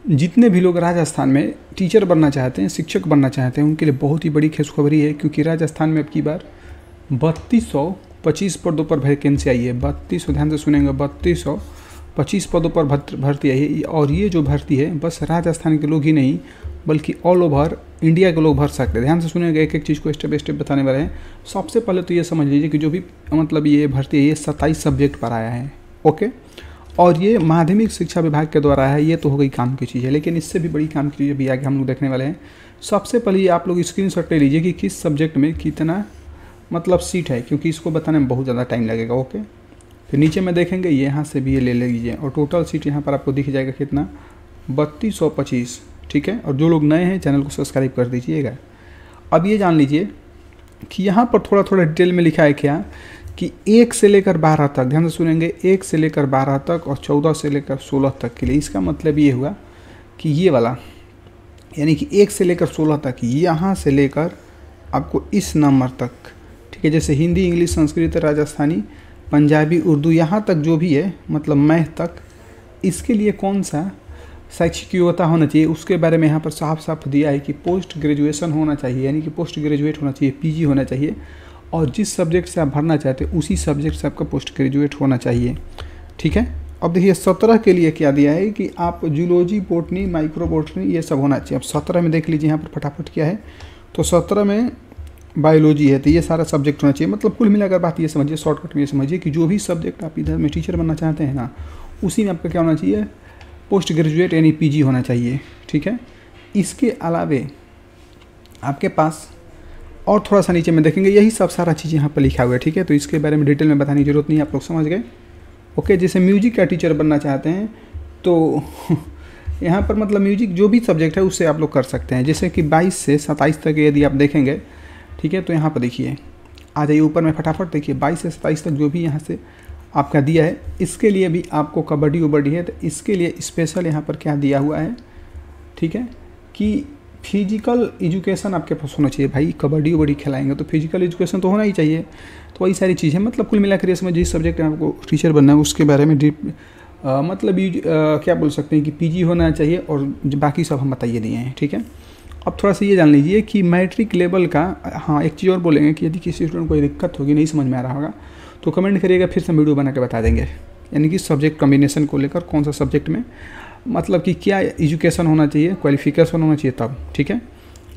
जितने भी लोग राजस्थान में टीचर बनना चाहते हैं, शिक्षक बनना चाहते हैं, उनके लिए बहुत ही बड़ी खुशखबरी है, क्योंकि राजस्थान में अब की बार 3225 पदों पर वैकेंसी आई है। 3200, ध्यान से सुनेंगे, 3225 पदों पर भर्ती आई है। और ये जो भर्ती है बस राजस्थान के लोग ही नहीं बल्कि ऑल ओवर इंडिया के लोग भर सकते हैं। ध्यान से सुनेंगे, एक एक चीज़ को स्टेप बाय स्टेप बताने वाले हैं। सबसे पहले तो ये समझ लीजिए कि जो भी मतलब ये भर्ती है ये 27 सब्जेक्ट पर आया है। ओके, और ये माध्यमिक शिक्षा विभाग के द्वारा है। ये तो हो गई काम की चीज़ है, लेकिन इससे भी बड़ी काम की चीज़ भी आगे हम लोग देखने वाले हैं। सबसे पहले ये आप लोग स्क्रीनशॉट ले लीजिए कि किस सब्जेक्ट में कितना मतलब सीट है, क्योंकि इसको बताने में बहुत ज़्यादा टाइम लगेगा। ओके, फिर नीचे में देखेंगे, ये यहाँ से भी ये ले लीजिए, और टोटल सीट यहाँ पर आपको दिख जाएगा कितना, 3225। ठीक है, और जो लोग नए हैं चैनल को सब्सक्राइब कर दीजिएगा। अब ये जान लीजिए कि यहाँ पर थोड़ा थोड़ा डिटेल में लिखा है क्या कि 1 से लेकर 12 तक, ध्यान से सुनेंगे, 1 से लेकर 12 तक और 14 से लेकर 16 तक के लिए। इसका मतलब ये हुआ कि ये वाला यानी कि 1 से लेकर 16 तक, यहाँ से लेकर आपको इस नंबर तक, ठीक है, जैसे हिंदी, इंग्लिश, संस्कृत, राजस्थानी, पंजाबी, उर्दू, यहाँ तक जो भी है मतलब मैथ तक, इसके लिए कौन सा शैक्षिक योग्यता होना चाहिए उसके बारे में यहाँ पर साफ साफ दिया है कि पोस्ट ग्रेजुएशन होना चाहिए, यानी कि पोस्ट ग्रेजुएट होना चाहिए, पीजी होना चाहिए, और जिस सब्जेक्ट से आप भरना चाहते हैं उसी सब्जेक्ट से आपका पोस्ट ग्रेजुएट होना चाहिए। ठीक है, अब देखिए 17 के लिए क्या दिया है कि आप जूलॉजी, बोटनी, माइक्रो बोटनी ये सब होना चाहिए। अब 17 में देख लीजिए यहाँ पर फटाफट क्या है, तो 17 में बायोलॉजी है, तो ये सारा सब्जेक्ट होना चाहिए। मतलब कुल मिलाकर बात ये समझिए, शॉर्टकट में ये समझिए कि जो भी सब्जेक्ट आप इधर में टीचर बनना चाहते हैं ना, उसी में आपका क्या होना चाहिए, पोस्ट ग्रेजुएट यानी पीजी होना चाहिए। ठीक है, इसके अलावे आपके पास और थोड़ा सा नीचे में देखेंगे, यही सब सारा चीज़ यहाँ पर लिखा हुआ है। ठीक है, तो इसके बारे में डिटेल में बताने की जरूरत नहीं, आप लोग समझ गए। ओके, जैसे म्यूजिक का टीचर बनना चाहते हैं तो यहाँ पर मतलब म्यूजिक जो भी सब्जेक्ट है उससे आप लोग कर सकते हैं। जैसे कि 22 से 27 तक यदि आप देखेंगे, ठीक है, तो यहाँ पर देखिए, आ जाइए ऊपर में फटाफट देखिए, 22 से 27 तक जो भी यहाँ से आपका दिया है, इसके लिए भी आपको कबड्डी उबड्डी है, तो इसके लिए स्पेशल यहाँ पर क्या दिया हुआ है, ठीक है, कि फिजिकल एजुकेशन आपके पास होना चाहिए। भाई कबड्डी उबड्डी खिलाएंगे तो फिजिकल एजुकेशन तो होना ही चाहिए। तो वही सारी चीज़ें, मतलब कुल मिलाकर इसमें जिस सब्जेक्ट में आपको टीचर बनना है उसके बारे में मतलब क्या बोल सकते हैं कि पीजी होना चाहिए, और बाकी सब हम बताइए दिए हैं। ठीक है, अब थोड़ा सा ये जान लीजिए कि मैट्रिक लेवल का, हाँ एक चीज़ और बोलेंगे कि यदि किसी स्टूडेंट को कोई दिक्कत होगी, नहीं समझ में आ रहा होगा, तो कमेंट करिएगा, फिर से वीडियो बना के बता देंगे। यानी कि सब्जेक्ट कॉम्बिनेशन को लेकर कौन सा सब्जेक्ट में मतलब कि क्या एजुकेशन होना चाहिए, क्वालिफिकेशन होना चाहिए तब। ठीक है,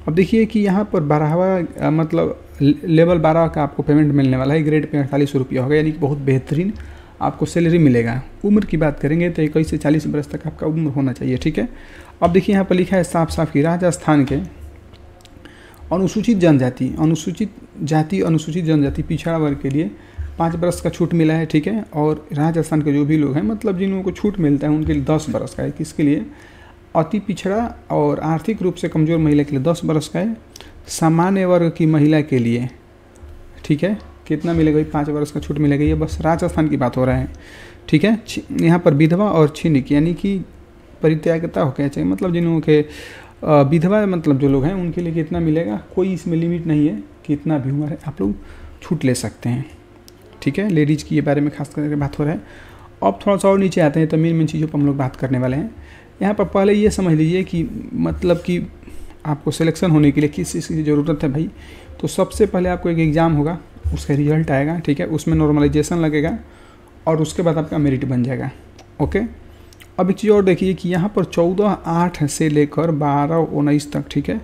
अब देखिए कि यहाँ पर 12वां मतलब लेवल 12 का आपको पेमेंट मिलने वाला है, ग्रेड पे 48 रुपया होगा, यानी कि बहुत बेहतरीन आपको सैलरी मिलेगा। उम्र की बात करेंगे तो 21 से 40 वर्ष तक आपका उम्र होना चाहिए। ठीक है, अब देखिए यहाँ पर लिखा है साफ साफ कि राजस्थान के अनुसूचित जनजाति पिछड़ा वर्ग के लिए 5 वर्ष का छूट मिला है। ठीक है, और राजस्थान के जो भी लोग हैं मतलब जिन लोगों को छूट मिलता है उनके लिए 10 वर्ष का है। किसके लिए, अति पिछड़ा और आर्थिक रूप से कमज़ोर महिला के लिए 10 वर्ष का है। सामान्य वर्ग की महिला के लिए, ठीक है, कितना मिलेगा, 5 वर्ष का छूट मिलेगा। ये बस राजस्थान की बात हो रहा है। ठीक है, यहाँ पर विधवा और छिन्नक यानी कि परित्यागता हो क्या चाहिए, मतलब जिन लोगों के विधवा मतलब जो लोग हैं उनके लिए कितना मिलेगा, कोई इसमें लिमिट नहीं है, कितना भी उम्र है आप लोग छूट ले सकते हैं। ठीक है, लेडीज़ की ये बारे में खास करके बात हो रहा है। अब थोड़ा सा और नीचे आते हैं तो मेन चीज़ों पर हम लोग बात करने वाले हैं। यहाँ पर पहले ये समझ लीजिए कि मतलब कि आपको सिलेक्शन होने के लिए किस चीज़ की ज़रूरत है भाई, तो सबसे पहले आपको एक एग्ज़ाम होगा, उसका रिजल्ट आएगा। ठीक है, उसमें नॉर्मलाइजेशन लगेगा और उसके बाद आपका मेरिट बन जाएगा। ओके, अब एक चीज़ और देखिए कि यहाँ पर 14/8 से लेकर 12/19 तक, ठीक है,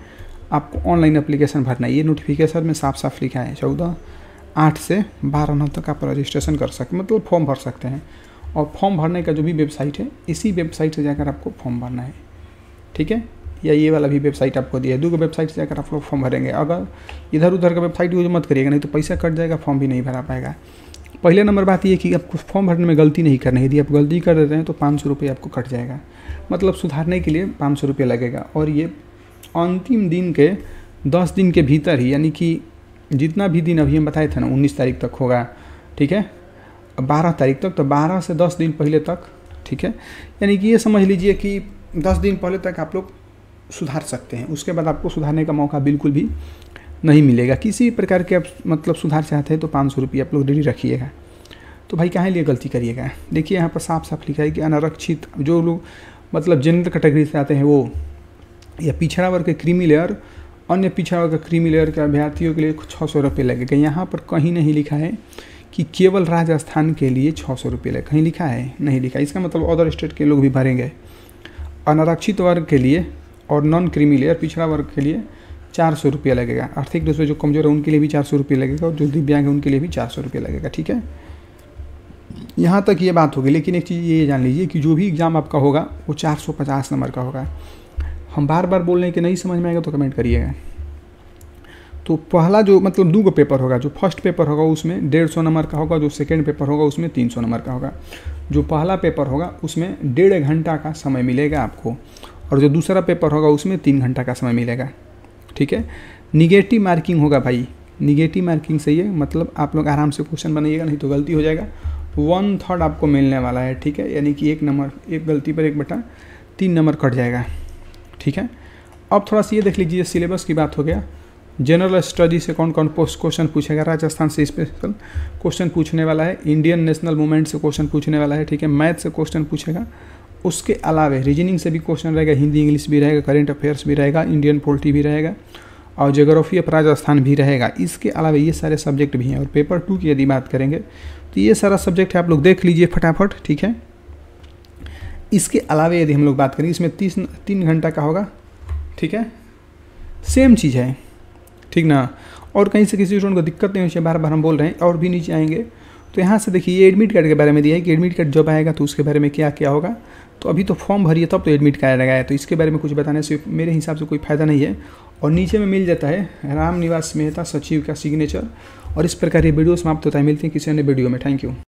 आपको ऑनलाइन एप्लीकेशन भरना है। ये नोटिफिकेशन में साफ साफ लिखा है 14/8 से 12/9 तक आप रजिस्ट्रेशन कर सकते हैं, मतलब फॉर्म भर सकते हैं। और फॉर्म भरने का जो भी वेबसाइट है, इसी वेबसाइट से जाकर आपको फॉर्म भरना है। ठीक है, या ये वाला भी वेबसाइट आपको दिया है, 2 वेबसाइट से जाकर आप लोग फॉर्म भरेंगे। अगर इधर उधर का वेबसाइट यूज मत करिएगा, नहीं तो पैसा कट जाएगा, फॉर्म भी नहीं भरा पाएगा। पहले नंबर बात ये कि आपको फॉर्म भरने में गलती नहीं करनी है। यदि आप गलती कर देते हैं तो 500 रुपये आपको कट जाएगा, मतलब सुधारने के लिए 500 रुपये लगेगा। और ये अंतिम दिन के 10 दिन के भीतर ही, यानी कि जितना भी दिन अभी हम बताए थे ना 19 तारीख तक होगा, ठीक है, 12 तारीख तक, तो 12 से 10 दिन पहले तक, ठीक है, यानी कि ये समझ लीजिए कि 10 दिन पहले तक आप लोग सुधार सकते हैं। उसके बाद आपको सुधारने का मौका बिल्कुल भी नहीं मिलेगा। किसी प्रकार के आप मतलब सुधार चाहते हैं तो 500 रुपये आप लोग रेडी रखिएगा। तो भाई काहे लिए गलती करिएगा। देखिए यहाँ पर साफ साफ लिखा है कि अनारक्षित जो लोग मतलब जनरल कैटेगरी से आते हैं वो, या पिछड़ा वर्ग के क्रीमी लेयर, अन्य पिछड़ा वर्ग के क्रीमी लेयर के अभ्यर्थियों के लिए 600 रुपये लगेगा। यहाँ पर कहीं नहीं लिखा है कि केवल राजस्थान के लिए 600 रुपये लगेगा, कहीं लिखा है? नहीं लिखा। इसका मतलब अदर स्टेट के लोग भी भरेंगे। अनारक्षित वर्ग के लिए और नॉन क्रीमी लेयर पिछड़ा वर्ग के लिए 400 रुपये लगेगा। आर्थिक रूप से जो कमज़ोर है उनके लिए भी 400 रुपये लगेगा, और जो दिव्यांग है उनके लिए भी 400 रुपये लगेगा। ठीक है, यहाँ तक ये बात होगी। लेकिन एक चीज़ ये जान लीजिए कि जो भी एग्ज़ाम आपका होगा वो 450 नंबर का होगा। हम बार बार बोल रहे हैं कि नहीं समझ में आएगा तो कमेंट करिएगा। तो पहला जो मतलब 2 पेपर होगा, जो फर्स्ट पेपर होगा उसमें 150 नंबर का होगा, जो सेकेंड पेपर होगा उसमें 300 नंबर का होगा। जो पहला पेपर होगा उसमें 1.5 घंटा का समय मिलेगा आपको, और जो दूसरा पेपर होगा उसमें 3 घंटा का समय मिलेगा। ठीक है, निगेटिव मार्किंग होगा भाई, निगेटिव मार्किंग सही है, मतलब आप लोग आराम से क्वेश्चन बनाइएगा, नहीं तो गलती हो जाएगा। 1/3 आपको मिलने वाला है। ठीक है, यानी कि 1 नंबर, एक गलती पर 1/3 नंबर कट जाएगा। ठीक है, अब थोड़ा सा ये देख लीजिए, सिलेबस की बात हो गया। जनरल स्टडी से कौन कौन क्वेश्चन पूछेगा? राजस्थान से स्पेशल क्वेश्चन पूछने वाला है, इंडियन नेशनल मूवमेंट से क्वेश्चन पूछने वाला है। ठीक है, मैथ से क्वेश्चन पूछेगा, उसके अलावा रीजनिंग से भी क्वेश्चन रहेगा, हिंदी इंग्लिश भी रहेगा, करेंट अफेयर्स भी रहेगा, इंडियन पॉलिटी भी रहेगा, और ज्योग्राफी ऑफ राजस्थान भी रहेगा। इसके अलावा ये सारे सब्जेक्ट भी हैं। और पेपर 2 की यदि बात करेंगे तो ये सारा सब्जेक्ट है, आप लोग देख लीजिए फटाफट। ठीक है, इसके अलावा यदि हम लोग बात करें, इसमें 3 घंटा का होगा। ठीक है, सेम चीज़ है। ठीक ना, और कहीं से किसी स्टूडेंट को दिक्कत नहीं होनी, बार बार हम बोल रहे हैं। और भी नीचे आएंगे तो यहाँ से देखिए, ये एडमिट कार्ड के बारे में दिया है कि एडमिट कार्ड जब आएगा तो उसके बारे में क्या क्या होगा। तो अभी तो फॉर्म भरिए तब तो एडमिट कार्ड लगाया, तो इसके बारे में कुछ बताने से मेरे हिसाब से कोई फ़ायदा नहीं है। और नीचे में मिल जाता है राम निवास मेहता सचिव का सिग्नेचर। और इस प्रकार ये वीडियो समाप्त होता है। मिलते हैं किसी अन्य वीडियो में। Thank you.